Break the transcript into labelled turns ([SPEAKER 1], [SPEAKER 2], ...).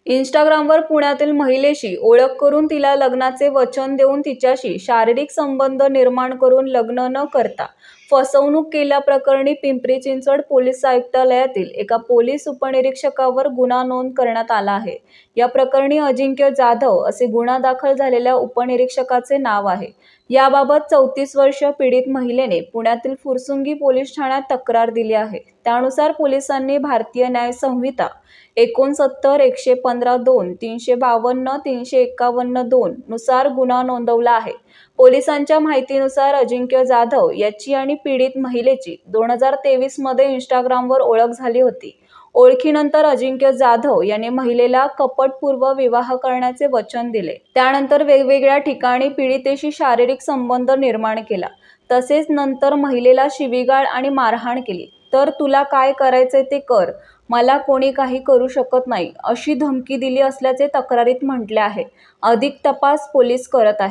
[SPEAKER 1] इंस्टाग्रामवर पुण्यातील महिलेशी ओळख करून तिला लग्नाचे वचन देऊन तिच्याशी शारीरिक संबंध निर्माण करून लग्न न करता फसवणूक केल्याप्रकरणी पिंपरी चिंचवड पोलीस आयुक्तालयातील एका पोलीस उपनिरीक्षकावर गुन्हा नोंद करण्यात आला आहे। या प्रकरणी अजिंक्य जाधव असे गुन्हा दाखल झालेल्या उपनिरीक्षकाचे नाव आहे। याबाबत 34 वर्षीय पीडित महिलेने पुण्यातील फुरसुंगी पोलीस ठाण्यात तक्रार दिली आहे। त्यानुसार पोलिसांनी भारतीय न्याय संहिता 69, 115(2), 352, 351(2) नुसार गुन्हा नोंदवला आहे। पोलिसांच्या माहितीनुसार अजिंक्य जाधव याची आणि पीडित महिलेची 2023 मध्ये इंस्टाग्रामवर ओळख झाली होती। ओळखीनंतर अजिंक्य जाधव याने महिलेला कपटपूर्व विवाह करण्याचे वचन दिले। त्यानंतर वेगवेगळ्या ठिकाणी पीडितेशी शारीरिक संबंध निर्माण केला। तसेच नंतर महिलेला शिवीगाळ आणि मारहाण केली। तर तुला काय करायचे ते कर, मला कोणी काही करू शकत नाही, अशी धमकी दिली असल्याचे तक्रारीत म्हटले आहे। अधिक तपास पोलीस करत आहेत।